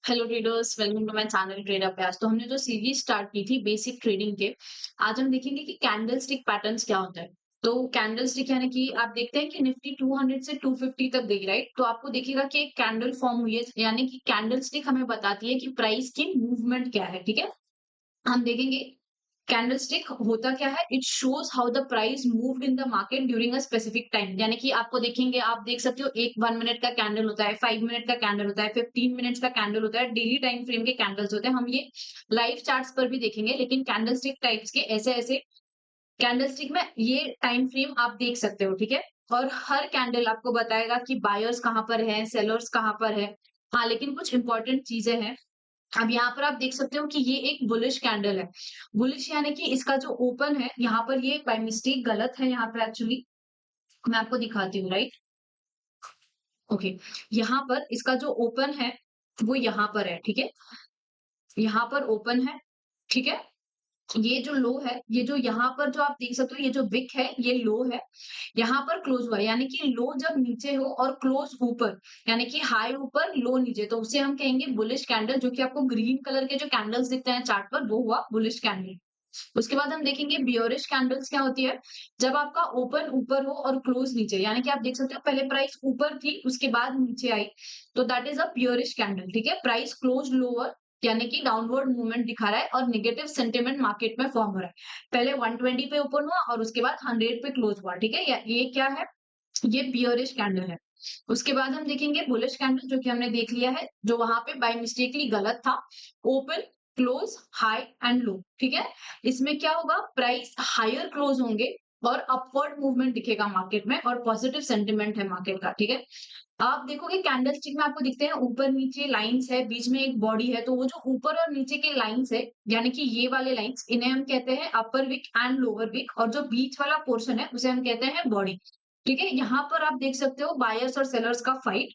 Hello traders, welcome to my channel trade Abhyas. तो हमने जो सीरीज स्टार्ट की थी बेसिक ट्रेडिंग के, आज हम देखेंगे कि कैंडल स्टिक पैटर्न्स क्या होता है। तो कैंडल स्टिक यानी कि आप देखते हैं कि निफ्टी 200 से 250 तक गई, राइट? तो आपको दिखेगा कि एक कैंडल फॉर्म हुई है, यानी कि कैंडल स्टिक हमें बताती है कि प्राइस की मूवमेंट क्या है। ठीक है, हम देखेंगे कैंडलस्टिक होता क्या है। It shows how the price moved in the market during a specific time, यानी कि आपको देखेंगे, आप देख सकते हो एक 1 मिनट का कैंडल होता है, 5 मिनट का कैंडल होता है, 15 मिनट्स का कैंडल होता है, डेली टाइम फ्रेम के कैंडल्स होते हैं। हम ये लाइव चार्ट्स पर भी देखेंगे, लेकिन कैंडलस्टिक टाइप्स के ऐसे ऐसे कैंडलस्टिक में ये टाइम फ्रेम आप देख सकते हो। ठीक है, और हर कैंडल आपको बताएगा कि बायर्स कहाँ पर है, सेलर्स कहाँ पर है। हाँ, लेकिन कुछ इंपॉर्टेंट चीजें हैं। अब यहाँ पर आप देख सकते हो कि ये एक बुलिश कैंडल है। बुलिश यानी कि इसका जो ओपन है, यहाँ पर ये बाय मिस्टेक गलत है। यहाँ पे एक्चुअली मैं आपको दिखाती हूँ, राइट? ओके, यहाँ पर इसका जो ओपन है वो यहाँ पर है। ठीक है, यहाँ पर ओपन है। ठीक है, ये जो लो है, ये जो यहाँ पर जो आप देख सकते हो, ये जो विक है ये लो है। यहाँ पर क्लोज हुआ है, यानी कि लो जब नीचे हो और क्लोज ऊपर, यानी कि हाई ऊपर लो नीचे, तो उसे हम कहेंगे बुलिश कैंडल। जो कि आपको ग्रीन कलर के जो कैंडल्स दिखते हैं चार्ट पर, वो हुआ बुलिश कैंडल। उसके बाद हम देखेंगे बियरिश कैंडल्स क्या होती है। जब आपका ओपन ऊपर हो और क्लोज नीचे, यानी कि आप देख सकते हो पहले प्राइस ऊपर थी, उसके बाद नीचे आई, तो that is a bearish candle. ठीक है, प्राइस क्लोज लोअर, यानी कि डाउनवर्ड मूवमेंट दिखा रहा है और नेगेटिव सेंटीमेंट मार्केट में फॉर्म हो रहा है। पहले 120 पे ओपन हुआ और उसके बाद 100 पे क्लोज हुआ। ठीक है, ये क्या है? ये बियरिश कैंडल है। उसके बाद हम देखेंगे बुलिश कैंडल, जो कि हमने देख लिया है, जो वहां पे बाय मिस्टेकली गलत था। Open, close, high and low. ठीक है, इसमें क्या होगा, प्राइस हायर क्लोज होंगे और अपवर्ड मूवमेंट दिखेगा मार्केट में और पॉजिटिव सेंटिमेंट है मार्केट का। ठीक है, आप देखोगे कैंडल स्टिक में आपको दिखते हैं ऊपर नीचे लाइंस है, बीच में एक बॉडी है। तो वो जो ऊपर और नीचे के लाइंस है, यानी कि ये वाले लाइंस, इन्हें हम कहते हैं अपर विक एंड लोअर विक, और जो बीच वाला पोर्शन है उसे हम कहते हैं बॉडी। ठीक है, यहाँ पर आप देख सकते हो बायर्स और सेलर्स का फाइट।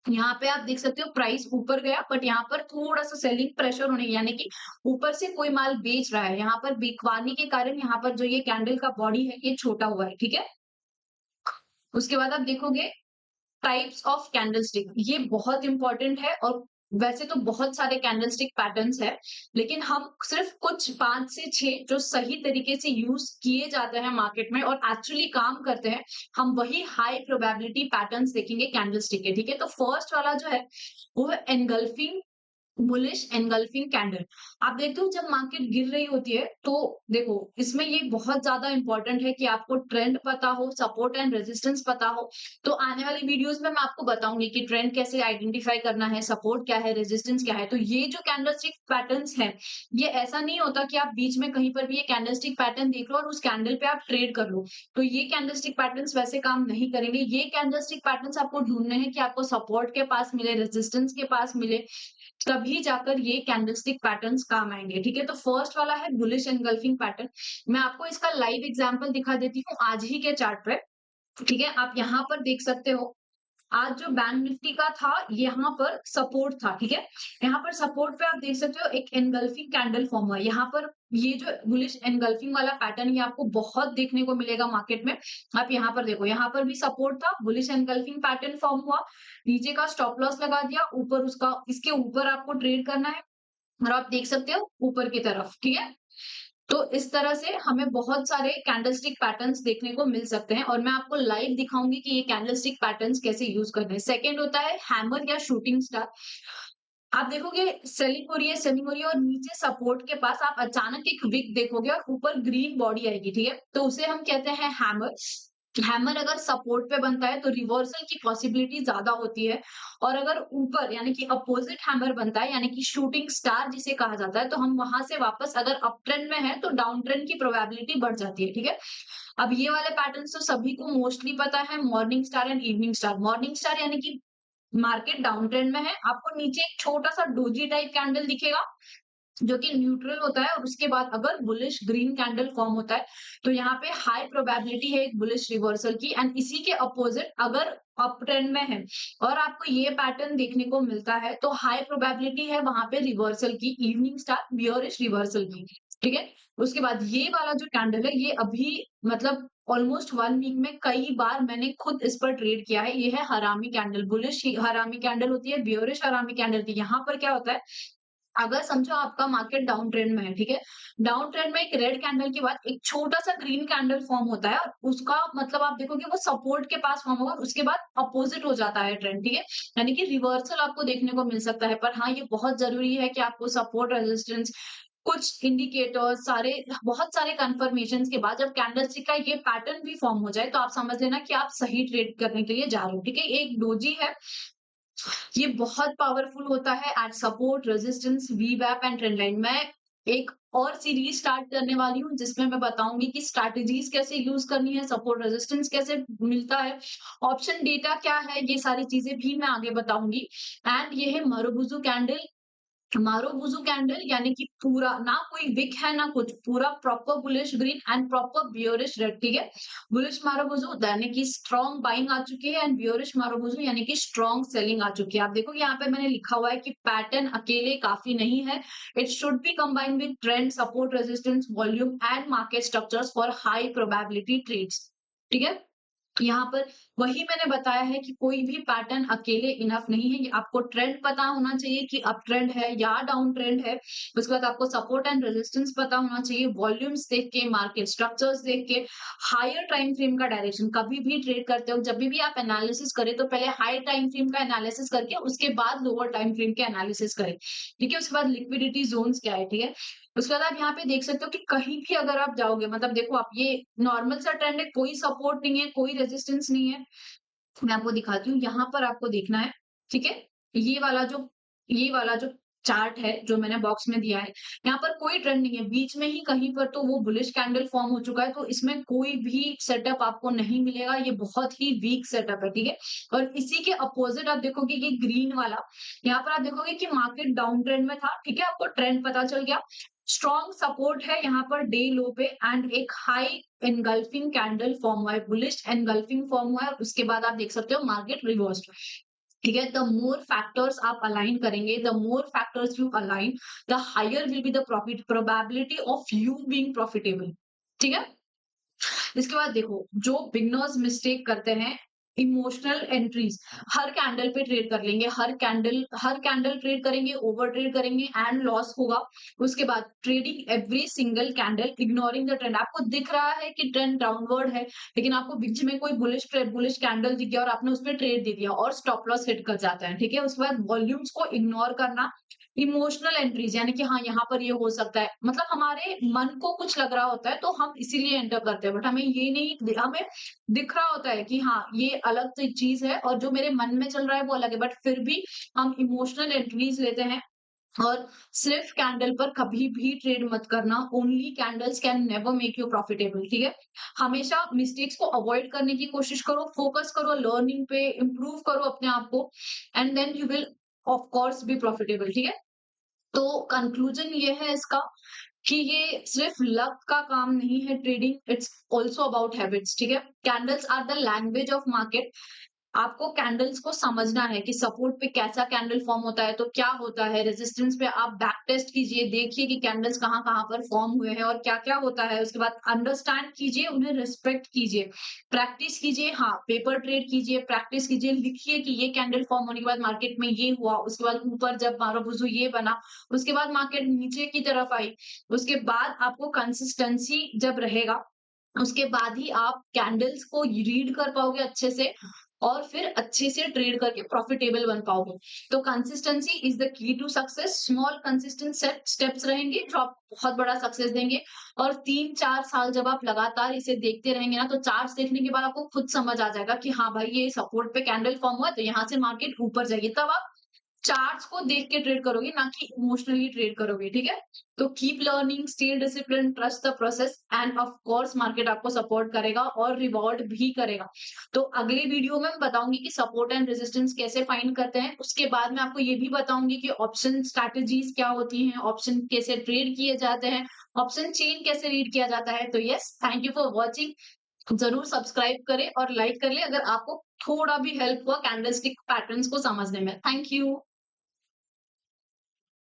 यहाँ पे आप देख सकते हो प्राइस ऊपर गया, बट यहाँ पर थोड़ा सा सेलिंग प्रेशर होने, यानी कि ऊपर से कोई माल बेच रहा है, यहाँ पर बिकवाने के कारण यहाँ पर जो ये कैंडल का बॉडी है ये छोटा हुआ है। ठीक है, उसके बाद आप देखोगे टाइप्स ऑफ कैंडलस्टिक, ये बहुत इंपॉर्टेंट है। और वैसे तो बहुत सारे कैंडलस्टिक पैटर्न्स है, लेकिन हम सिर्फ कुछ 5 से 6 जो सही तरीके से यूज किए जाते हैं मार्केट में और एक्चुअली काम करते हैं, हम वही हाई प्रोबेबिलिटी पैटर्न्स देखेंगे कैंडलस्टिक के। ठीक है, तो फर्स्ट वाला जो है वो है एनगल्फिंग बुलिश एनगल्फिंग कैंडल। आप देखते हो जब मार्केट गिर रही होती है, तो देखो इसमें ये बहुत ज्यादा इंपॉर्टेंट है कि आपको ट्रेंड पता हो, सपोर्ट एंड रेजिस्टेंस पता हो। तो आने वाली वीडियोस में मैं आपको बताऊंगी कि ट्रेंड कैसे आइडेंटिफाई करना है, सपोर्ट क्या है, रेजिस्टेंस क्या है। तो ये जो कैंडलस्टिक पैटर्न्स है, ये ऐसा नहीं होता कि आप बीच में कहीं पर भी ये कैंडलस्टिक पैटर्न देख लो और उस कैंडल पे आप ट्रेड कर लो। तो ये कैंडलस्टिक पैटर्न्स वैसे काम नहीं करेंगे। ये कैंडलस्टिक पैटर्न्स आपको ढूंढने हैं कि आपको सपोर्ट के पास मिले, रेजिस्टेंस के पास मिले, तभी जाकर ये कैंडलस्टिक पैटर्न्स काम आएंगे। ठीक है, तो फर्स्ट वाला है बुलिश एनगल्फिंग पैटर्न। मैं आपको इसका लाइव एग्जांपल दिखा देती हूँ आज ही के चार्ट पे। ठीक है, आप यहाँ पर देख सकते हो, आज जो बैंक निफ्टी का था, यहाँ पर सपोर्ट था। ठीक है, यहाँ पर सपोर्ट पे आप देख सकते हो एक एनगल्फिंग कैंडल फॉर्म हुआ है। यहाँ पर ये जो बुलिश एनगल्फिंग वाला पैटर्न, ये आपको बहुत देखने को मिलेगा मार्केट में। आप यहाँ पर देखो, यहाँ पर भी सपोर्ट था, बुलिश एनगल्फिंग पैटर्न फॉर्म हुआ, नीचे का स्टॉप लॉस लगा दिया, ऊपर उसका, इसके ऊपर आपको ट्रेड करना है और आप देख सकते हो ऊपर की तरफ। ठीक है, तो इस तरह से हमें बहुत सारे कैंडलस्टिक पैटर्न्स देखने को मिल सकते हैं और मैं आपको लाइव दिखाऊंगी कि ये कैंडलस्टिक पैटर्न्स कैसे यूज करने हैं। सेकंड होता है हैमर या शूटिंग स्टार। आप देखोगे सेलिंग हो रही है और नीचे सपोर्ट के पास आप अचानक एक विक देखोगे और ऊपर ग्रीन बॉडी आएगी। ठीक है, तो उसे हम कहते हैं हैमर। हैमर अगर सपोर्ट पे बनता है तो रिवर्सल की पॉसिबिलिटी ज्यादा होती है, और अगर ऊपर यानी कि अपोजिट हैमर बनता है, यानी कि शूटिंग स्टार जिसे कहा जाता है, तो हम वहां से वापस अगर अप ट्रेंड में है तो डाउन ट्रेंड की प्रोबेबिलिटी बढ़ जाती है। ठीक है, अब ये वाले पैटर्न तो सभी को मोस्टली पता है, morning star and evening star. Morning star यानी कि मार्केट डाउन ट्रेंड में है, आपको नीचे एक छोटा सा डोजी टाइप कैंडल दिखेगा जो कि न्यूट्रल होता है, और उसके बाद अगर बुलिश ग्रीन कैंडल फॉर्म होता है, तो यहाँ पे हाई प्रोबेबिलिटी है एक बुलिश रिवर्सल की। एंड इसी के अपोजिट अगर अप ट्रेंड में है और आपको ये पैटर्न देखने को मिलता है, तो हाई प्रोबेबिलिटी है वहां पे रिवर्सल की, इवनिंग स्टार बियरिश रिवर्सल की। ठीक है? उसके बाद ये वाला जो कैंडल है, ये अभी मतलब ऑलमोस्ट 1 वीक में कई बार मैंने खुद इस पर ट्रेड किया है। ये है हरामी कैंडल, बुलिश हरामी कैंडल होती है, बेयरिश हरामी कैंडल होती है। यहाँ पर क्या होता है, अगर समझो आपका मार्केट डाउन ट्रेंड में है, ठीक है? डाउन ट्रेंड में एक रेड कैंडल के बाद एक छोटा-सा ग्रीन कैंडल फॉर्म होता है और उसका मतलब आप देखोगे वो सपोर्ट के पास फॉर्म होगा, उसके बाद अपोजिट हो जाता है ट्रेंड, ठीक है? यानी कि रिवर्सल आपको देखने को मिल सकता है। पर हाँ, ये बहुत ज़रूरी है कि आपको सपोर्ट, रेजिस्टेंस, कुछ इंडिकेटर्स, सारे बहुत सारे कन्फर्मेशंस के बाद जब कैंडलस्टिक का ये पैटर्न भी फॉर्म हो जाए, तो आप समझ लेना कि आप सही ट्रेड करने के लिए जा रहे हो, ठीक है? एक डोजी है, ये बहुत पावरफुल होता है एट सपोर्ट, रेजिस्टेंस, वीवैप एंड ट्रेंड लाइन। मैं एक और सीरीज स्टार्ट करने वाली हूँ जिसमें मैं बताऊंगी कि स्ट्रैटेजीज कैसे यूज करनी है, सपोर्ट रेजिस्टेंस कैसे मिलता है, ऑप्शन डेटा क्या है, ये सारी चीजें भी मैं आगे बताऊंगी। एंड ये है मारुबुजू कैंडल। मारुबुजू कैंडल यानी कि पूरा ना कोई विक है ना कुछ, पूरा proper bullish green and proper bearish red, ठीक है? बुलिश मारुबुजू यानी कि स्ट्रॉन्ग बाइंग आ चुकी है एंड बियरिश मारुबुजू यानी कि स्ट्रॉन्ग सेलिंग आ चुकी है। आप देखो यहाँ पे मैंने लिखा हुआ है कि पैटर्न अकेले काफी नहीं है, it should be combined with trend, support, resistance, volume and market structures for high probability trades, ठीक है? यहाँ पर वही मैंने बताया है कि कोई भी पैटर्न अकेले इनफ नहीं है। ये आपको ट्रेंड पता होना चाहिए कि अप ट्रेंड है या डाउन ट्रेंड है। उसके बाद आपको सपोर्ट एंड रेजिस्टेंस पता होना चाहिए, वॉल्यूम्स देख के, मार्केट स्ट्रक्चर्स देख के, हायर टाइम फ्रेम का डायरेक्शन। कभी भी ट्रेड करते हो, जब भी आप एनालिसिस करें तो पहले हाई टाइम फ्रेम का एनालिसिस करके उसके बाद लोअर टाइम फ्रेम के एनालिसिस करें। ठीक है? उसके बाद लिक्विडिटी जोन्स क्या है, ठीक है? उसके बाद आप यहाँ पे देख सकते हो कि कहीं भी अगर आप जाओगे, मतलब देखो आप, ये नॉर्मल सा ट्रेंड है, कोई सपोर्ट नहीं है, कोई रेजिस्टेंस नहीं है। मैं आपको दिखाती हूँ, यहाँ पर आपको देखना है, ठीक है? ये वाला जो चार्ट है, जो मैंने बॉक्स में दिया है, यहाँ पर कोई ट्रेंड नहीं है, बीच में ही कहीं पर तो वो बुलिश कैंडल फॉर्म हो चुका है, तो इसमें कोई भी सेटअप आपको नहीं मिलेगा, ये बहुत ही वीक सेटअप है, ठीक है? और इसी के अपोजिट आप देखोगे ये ग्रीन वाला, यहाँ पर आप देखोगे कि मार्केट डाउन ट्रेंड में था, ठीक है? आपको ट्रेंड पता चल गया, स्ट्रॉन्ग सपोर्ट है यहाँ पर डे लो पे एंड एक हाई एनगल्फिंग कैंडल फॉर्म हुआ है, बुलिश एनगल्फिंग फॉर्म हुआ है, उसके बाद आप देख सकते हो मार्केट रिवर्स्ड, ठीक है? द मोर फैक्टर्स आप अलाइन करेंगे, the more factors you align, the higher will be the profit probability of you being profitable, ठीक है? इसके बाद देखो, जो बिगनर्स मिस्टेक करते हैं, इमोशनल एंट्रीज, हर कैंडल पे ट्रेड कर लेंगे, हर कैंडल ट्रेड करेंगे, ओवर ट्रेड करेंगे एंड लॉस होगा। उसके बाद trading every single candle, ignoring the trend. आपको दिख रहा है कि ट्रेंड डाउनवर्ड है, लेकिन आपको बीच में कोई बुलिश कैंडल दिख गया और आपने उसमें ट्रेड दे दिया और स्टॉप लॉस हिट कर जाता है, ठीक है? उसके बाद वॉल्यूम्स को इग्नोर करना, इमोशनल एंट्रीज यानी कि हाँ, यहाँ पर ये हो सकता है, मतलब हमारे मन को कुछ लग रहा होता है तो हम इसीलिए एंटर करते हैं, बट हमें ये नहीं, हमें दिख रहा होता है कि हाँ, ये अलग सी चीज है और जो मेरे मन में चल रहा है वो अलग है, बट फिर भी हम इमोशनल एंट्रीज लेते हैं। और सिर्फ कैंडल पर कभी भी ट्रेड मत करना, only candles can never make you profitable, ठीक है? हमेशा मिस्टेक्स को अवॉइड करने की कोशिश करो, फोकस करो लर्निंग पे, इंप्रूव करो अपने आप को and then you will of course be profitable, ठीक है? तो कंक्लूजन ये है इसका कि ये सिर्फ लक का काम नहीं है trading, it's also about habits, ठीक है? Candles are the language of market. आपको कैंडल्स को समझना है कि सपोर्ट पे कैसा कैंडल फॉर्म होता है, तो क्या होता है, रेजिस्टेंस पे आप बैक टेस्ट कीजिए, देखिए कि कैंडल्स कहाँ-कहाँ पर फॉर्म हुए हैं और क्या-क्या होता है। उसके बाद अंडरस्टैंड कीजिए, उन्हें रिस्पेक्ट कीजिए, प्रैक्टिस कीजिए, हाँ, पेपर ट्रेड कीजिए, प्रैक्टिस कीजिए, लिखिए कि ये कैंडल फॉर्म होने के बाद मार्केट में ये हुआ, उसके बाद ऊपर जब मारुबुजू ये बना, उसके बाद मार्केट नीचे की तरफ आई, उसके बाद आपको कंसिस्टेंसी जब रहेगा, उसके बाद ही आप कैंडल्स को रीड कर पाओगे अच्छे से और फिर अच्छे से ट्रेड करके प्रॉफिटेबल बन पाओगे। तो consistency is the key to success. Small consistent steps रहेंगे जो आप बहुत बड़ा सक्सेस देंगे और 3-4 साल जब आप लगातार इसे देखते रहेंगे ना, तो चार्ट्स देखने के बाद आपको खुद समझ आ जाएगा कि हाँ भाई, ये सपोर्ट पे कैंडल फॉर्म हुआ है तो यहाँ से मार्केट ऊपर जाएगी। तब आप चार्ट्स को देख के ट्रेड करोगे, ना कि इमोशनली ट्रेड करोगे, ठीक है? तो keep learning, stay discipline, trust the process end of course market आपको सपोर्ट करेगा और रिवॉर्ड भी करेगा। तो अगले वीडियो में मैं बताऊंगी कि सपोर्ट एंड रेजिस्टेंस कैसे फाइंड करते हैं। उसके बाद मैं आपको ये भी बताऊंगी कि ऑप्शन स्ट्रैटेजीज क्या होती हैं, ऑप्शन कैसे ट्रेड किए जाते हैं, ऑप्शन चेन कैसे रीड किया जाता है। तो yes, thank you for watching. जरूर सब्सक्राइब करें और लाइक कर ले अगर आपको थोड़ा भी हेल्प हुआ कैंडलस्टिक पैटर्न्स को समझने में। Thank you.